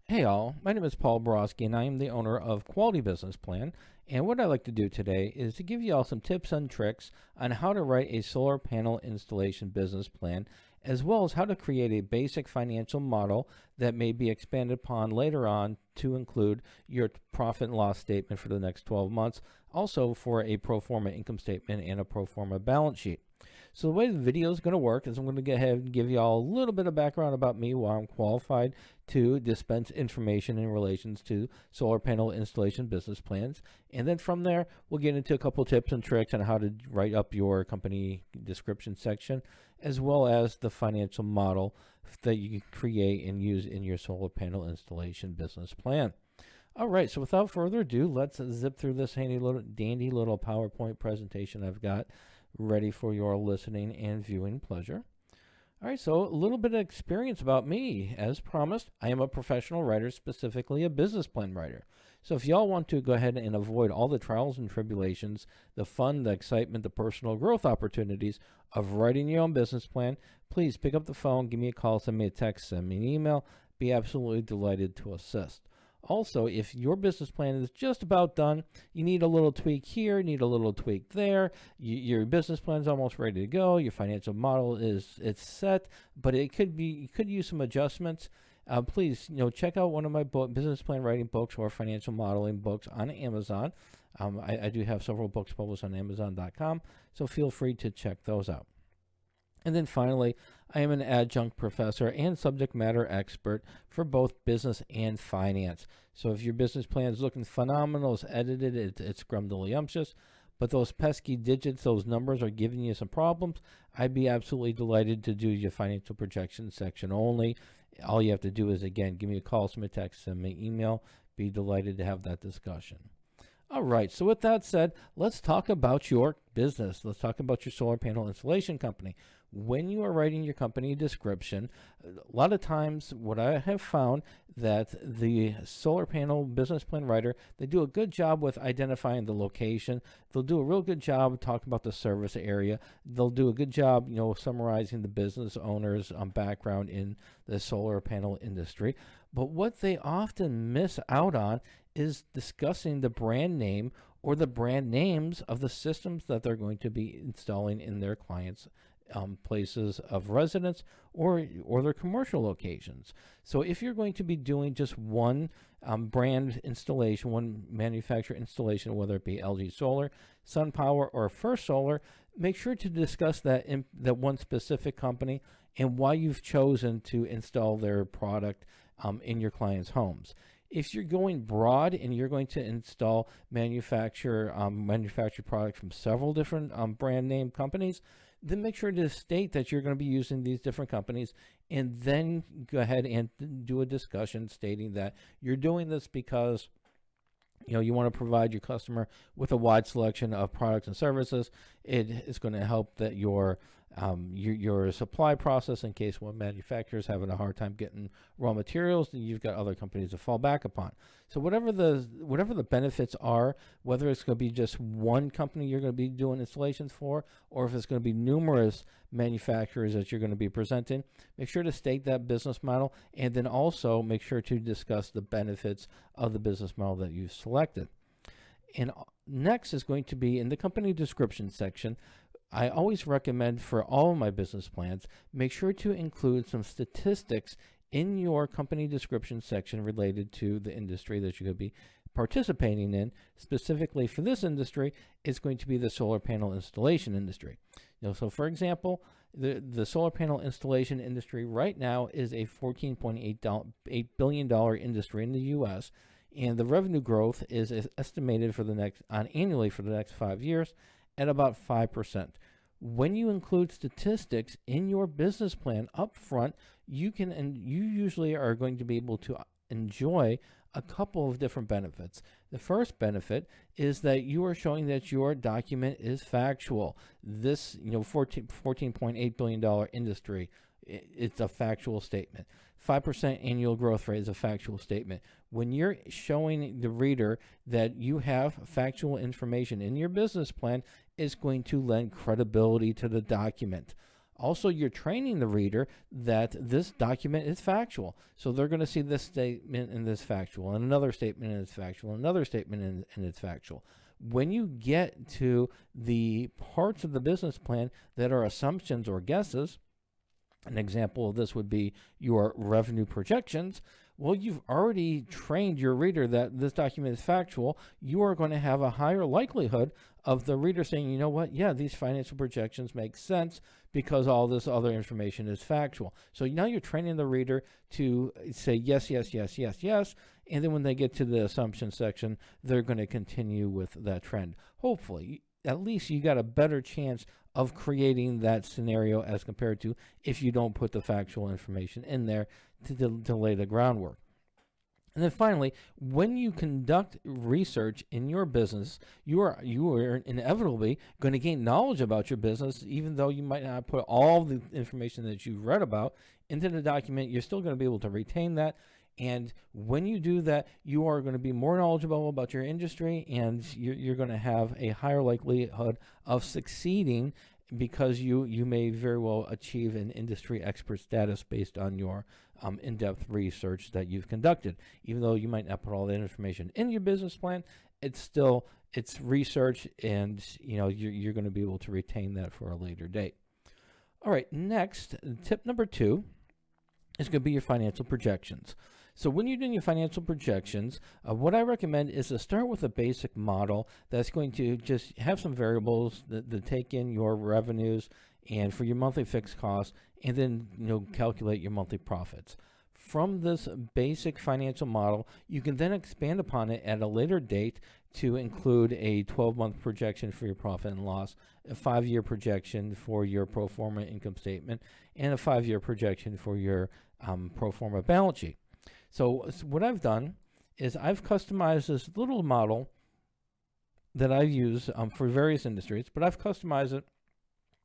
Hey all, my name is Paul Borosky and I am the owner of Quality Business Plan. And what I'd like to do today is to give you all some tips and tricks on how to write a solar panel installation business plan, as well as how to create a basic financial model that may be expanded upon later on to include your profit and loss statement for the next 12 months, also for a pro forma income statement and a pro forma balance sheet. So the way the video is going to work is I'm going to go ahead and give you all a little bit of background about me, why I'm qualified to dispense information in relations to solar panel installation business plans. And then from there, we'll get into a couple tips and tricks on how to write up your company description section, as well as the financial model that you can create and use in your solar panel installation business plan. All right, so without further ado, let's zip through this dandy little PowerPoint presentation I've got ready for your listening and viewing pleasure. All right, so a little bit of experience about me. As promised, I am a professional writer, specifically a business plan writer. So if y'all want to go ahead and avoid all the trials and tribulations, the fun, the excitement, the personal growth opportunities of writing your own business plan, please pick up the phone, give me a call, send me a text, send me an email. Be absolutely delighted to assist. Also, if your business plan is just about done, you need a little tweak here, need a little tweak there, your business plan is almost ready to go, your financial model it's set, but you could use some adjustments. Please, check out one of my business plan writing books or financial modeling books on Amazon. I do have several books published on Amazon.com, so feel free to check those out. And then finally, I am an adjunct professor and subject matter expert for both business and finance. So if your business plan is looking phenomenal, it's edited, it's scrumdiddlyumptious, but those pesky digits, those numbers are giving you some problems, I'd be absolutely delighted to do your financial projection section only. All you have to do is, again, give me a call, send me a text, send me an email. Be delighted to have that discussion. All right, so with that said, let's talk about your business. Let's talk about your solar panel installation company. When you are writing your company description, a lot of times what I have found that the solar panel business plan writer, they do a good job with identifying the location. They'll do a real good job talking about the service area. They'll do a good job, summarizing the business owner's background in the solar panel industry. But what they often miss out on is discussing the brand name or the brand names of the systems that they're going to be installing in their clients' places of residence or their commercial locations. So if you're going to be doing just one brand installation, one manufacturer installation, whether it be LG Solar, SunPower, or First Solar, make sure to discuss that one specific company and why you've chosen to install their product in your clients' homes. If you're going broad and you're going to install manufactured products from several different brand name companies, then make sure to state that you're going to be using these different companies, and then go ahead and do a discussion stating that you're doing this because you want to provide your customer with a wide selection of products and services. It is going to help that your supply process, in case one manufacturer is having a hard time getting raw materials, then you've got other companies to fall back upon. So whatever the benefits are, whether it's going to be just one company you're going to be doing installations for, or if it's going to be numerous manufacturers that you're going to be presenting, make sure to state that business model, and then also make sure to discuss the benefits of the business model that you've selected. And next is going to be in the company description section. I always recommend for all of my business plans, make sure to include some statistics in your company description section related to the industry that you're going to be participating in. Specifically for this industry, it's going to be the solar panel installation industry. So for example, the solar panel installation industry right now is a $14.8 billion industry in the U.S., and the revenue growth is estimated annually for the next 5 years at about 5%. When you include statistics in your business plan up front, you usually are going to be able to enjoy a couple of different benefits. The first benefit is that you are showing that your document is factual. This, $14.8 billion industry, it's a factual statement. 5% annual growth rate is a factual statement. When you're showing the reader that you have factual information in your business plan, it's going to lend credibility to the document. Also, you're training the reader that this document is factual. So they're going to see this statement and this factual, and another statement and it's factual, and another statement and it's factual. When you get to the parts of the business plan that are assumptions or guesses, an example of this would be your revenue projections. Well, you've already trained your reader that this document is factual. You are going to have a higher likelihood of the reader saying, you know what, yeah, these financial projections make sense because all this other information is factual. So now you're training the reader to say yes, yes, yes, yes, yes. And then when they get to the assumption section, they're going to continue with that trend. Hopefully, at least you got a better chance of creating that scenario as compared to if you don't put the factual information in there to lay the groundwork. And then finally, when you conduct research in your business, you are inevitably going to gain knowledge about your business, even though you might not put all the information that you've read about into the document. You're still going to be able to retain that. And when you do that, you are going to be more knowledgeable about your industry, and you're going to have a higher likelihood of succeeding because you may very well achieve an industry expert status based on your in-depth research that you've conducted. Even though you might not put all that information in your business plan, it's research, and you're going to be able to retain that for a later date. All right, next, tip number 2 is going to be your financial projections. So when you're doing your financial projections, what I recommend is to start with a basic model that's going to just have some variables that take in your revenues and for your monthly fixed costs, and then calculate your monthly profits. From this basic financial model, you can then expand upon it at a later date to include a 12-month projection for your profit and loss, a 5-year projection for your pro forma income statement, and a 5-year projection for your pro forma balance sheet. So what I've done is I've customized this little model that I use for various industries, but I've customized it.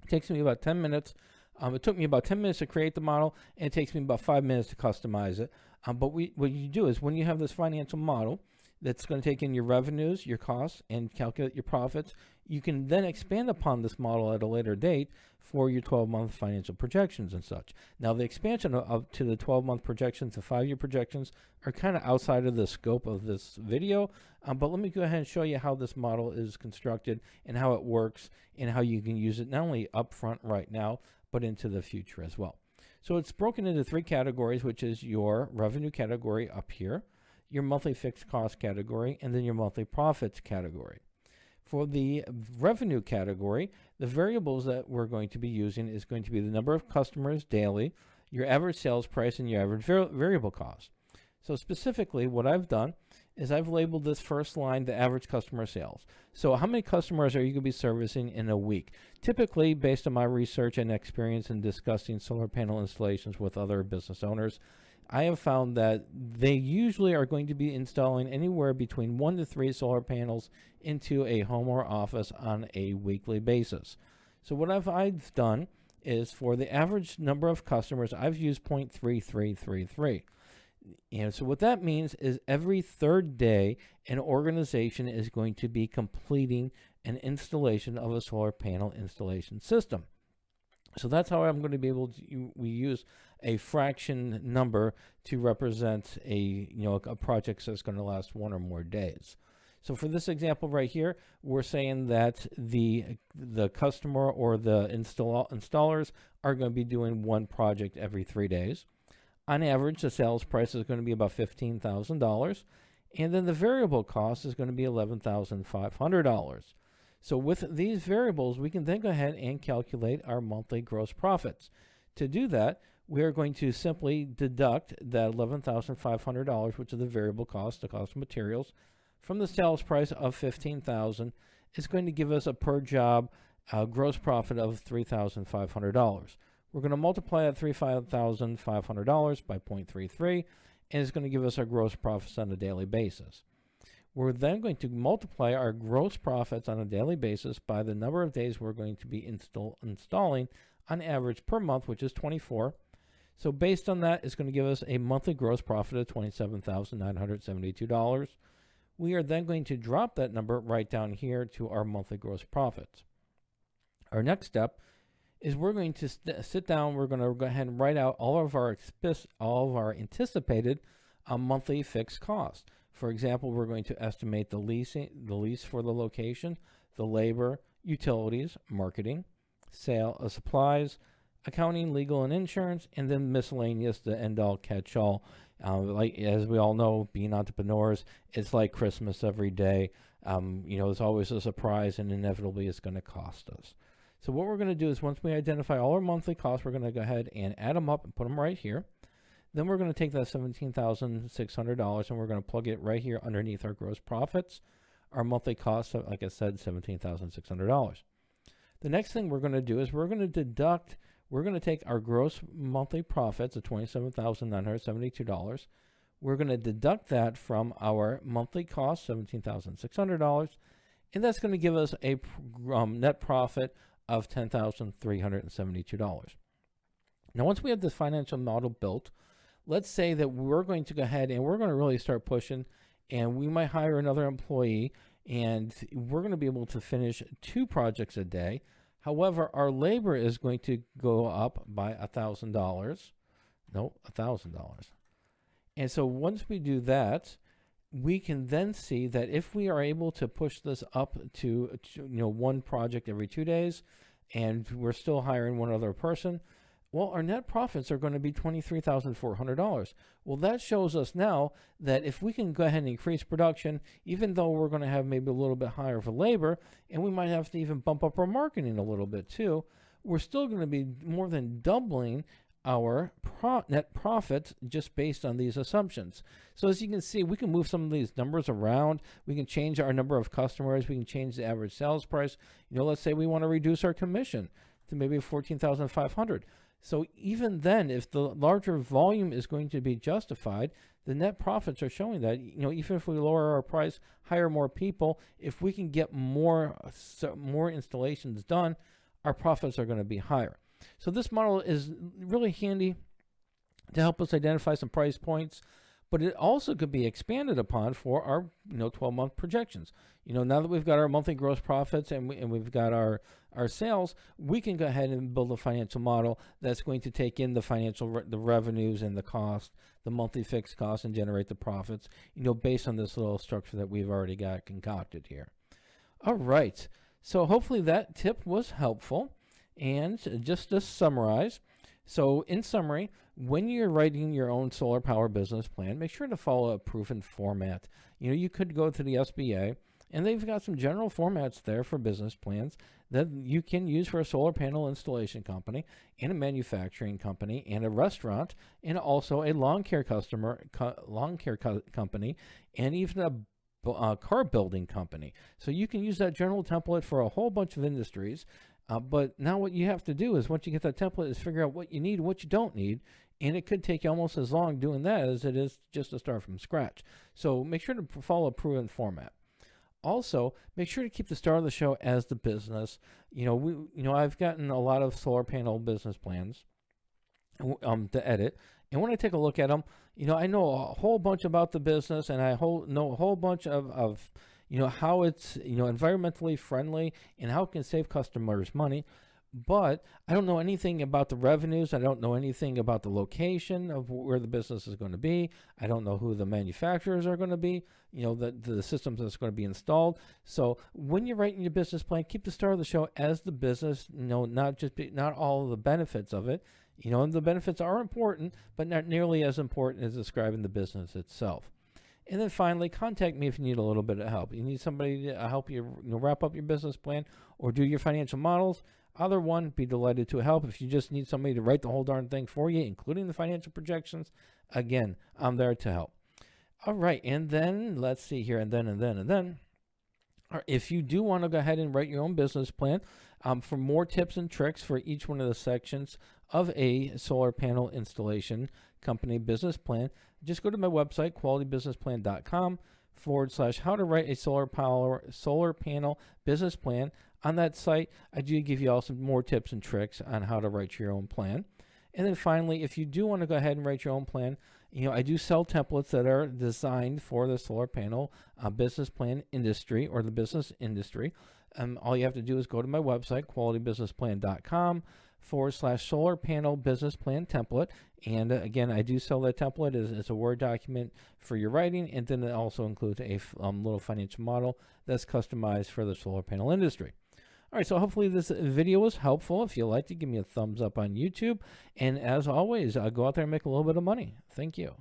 It takes me about 10 minutes. It took me about 10 minutes to create the model, and it takes me about 5 minutes to customize it. But what you do is when you have this financial model that's going to take in your revenues, your costs, and calculate your profits, you can then expand upon this model at a later date for your 12-month financial projections and such. Now, the expansion to the 12-month projections, the 5-year projections, are kind of outside of the scope of this video, but let me go ahead and show you how this model is constructed and how it works and how you can use it not only upfront right now, but into the future as well. So it's broken into 3 categories, which is your revenue category up here, your monthly fixed cost category, and then your monthly profits category. For the revenue category, the variables that we're going to be using is going to be the number of customers daily, your average sales price, and your average variable cost. So specifically, what I've done is I've labeled this first line the average customer sales. So how many customers are you going to be servicing in a week? Typically, based on my research and experience in discussing solar panel installations with other business owners, I have found that they usually are going to be installing anywhere between 1 to 3 solar panels into a home or office on a weekly basis. So what I've done is for the average number of customers, I've used 0.3333. And so what that means is every third day, an organization is going to be completing an installation of a solar panel installation system. So that's how I'm going to be able to, we use a fraction number to represent a project that's going to last 1 or more days. So for this example right here, we're saying that the customer or the installers are going to be doing 1 project every 3 days. On average, the sales price is going to be about $15,000, and then the variable cost is going to be $11,500. So with these variables, we can then go ahead and calculate our monthly gross profits. To do that, we are going to simply deduct that $11,500, which is the variable cost, the cost of materials, from the sales price of $15,000. It's going to give us a per job gross profit of $3,500. We're going to multiply that $3,500 by 0.33, and it's going to give us our gross profits on a daily basis. We're then going to multiply our gross profits on a daily basis by the number of days we're going to be installing on average per month, which is 24. So based on that, it's going to give us a monthly gross profit of $27,972. We are then going to drop that number right down here to our monthly gross profits. Our next step is we're going to sit down. We're going to go ahead and write out all of our anticipated monthly fixed costs. For example, we're going to estimate the lease for the location, the labor, utilities, marketing, sale of supplies, accounting, legal, and insurance, and then miscellaneous, the end-all, catch-all. Like as we all know, being entrepreneurs, it's like Christmas every day. There's always a surprise, and inevitably it's going to cost us. So what we're going to do is once we identify all our monthly costs, we're going to go ahead and add them up and put them right here. Then we're going to take that $17,600 and we're going to plug it right here underneath our gross profits. Our monthly costs, like I said, $17,600. The next thing we're going to do is we're going to take our gross monthly profits of $27,972. We're going to deduct that from our monthly cost, $17,600, and that's going to give us a net profit of $10,372. Now, once we have this financial model built, let's say that we're going to go ahead and we're going to really start pushing, and we might hire another employee, and we're going to be able to finish 2 projects a day. However, our labor is going to go up by $1,000. No, $1,000. And so once we do that, we can then see that if we are able to push this up to 1 project every 2 days, and we're still hiring one other person, well, our net profits are going to be $23,400. Well, that shows us now that if we can go ahead and increase production, even though we're going to have maybe a little bit higher for labor, and we might have to even bump up our marketing a little bit too, we're still going to be more than doubling our net profits just based on these assumptions. So as you can see, we can move some of these numbers around. We can change our number of customers. We can change the average sales price. Let's say we want to reduce our commission to maybe $14,500. So even then, if the larger volume is going to be justified, the net profits are showing that, even if we lower our price, hire more people, if we can get more installations done, our profits are going to be higher. So this model is really handy to help us identify some price points, but it also could be expanded upon for our 12-month projections. Now that we've got our monthly gross profits and we've got our sales, we can go ahead and build a financial model that's going to take in the revenues and the cost, the monthly fixed costs, and generate the profits, based on this little structure that we've already got concocted here. All right. So hopefully that tip was helpful. And just to summarize, so in summary, when you're writing your own solar power business plan, make sure to follow a proven format. You could go to the SBA, and they've got some general formats there for business plans that you can use for a solar panel installation company and a manufacturing company and a restaurant and also a lawn care company and even a car building company. So you can use that general template for a whole bunch of industries. But now what you have to do is once you get that template is figure out what you need, what you don't need. And it could take you almost as long doing that as it is just to start from scratch. So make sure to follow a proven format. Also, make sure to keep the star of the show as the business. I've gotten a lot of solar panel business plans to edit. And when I take a look at them, I know a whole bunch about the business, and I know a whole bunch of how it's, environmentally friendly and how it can save customers money. But I don't know anything about the revenues. I don't know anything about the location of where the business is going to be. I don't know who the manufacturers are going to be, the systems that's going to be installed. So when you're writing your business plan, keep the star of the show as the business, not all of the benefits of it. The benefits are important, but not nearly as important as describing the business itself. And then finally, contact me if you need a little bit of help. You need somebody to help you, wrap up your business plan or do your financial models. Either one, be delighted to help. If you just need somebody to write the whole darn thing for you, including the financial projections, again, I'm there to help. All right, and then let's see here, and then. If you do want to go ahead and write your own business plan, for more tips and tricks for each one of the sections of a solar panel installation company business plan, just go to my website, qualitybusinessplan.com/how to write a solar panel business plan. On that site, I do give you all some more tips and tricks on how to write your own plan. And then finally, if you do want to go ahead and write your own plan, I do sell templates that are designed for the solar panel business plan industry or the business industry. All you have to do is go to my website, qualitybusinessplan.com solar panel business plan template. And again, I do sell that template as a Word document for your writing, and then it also includes a little financial model that's customized for the solar panel industry. All right, so hopefully this video was helpful. If you liked it, give me a thumbs up on YouTube. And as always, go out there and make a little bit of money. Thank you.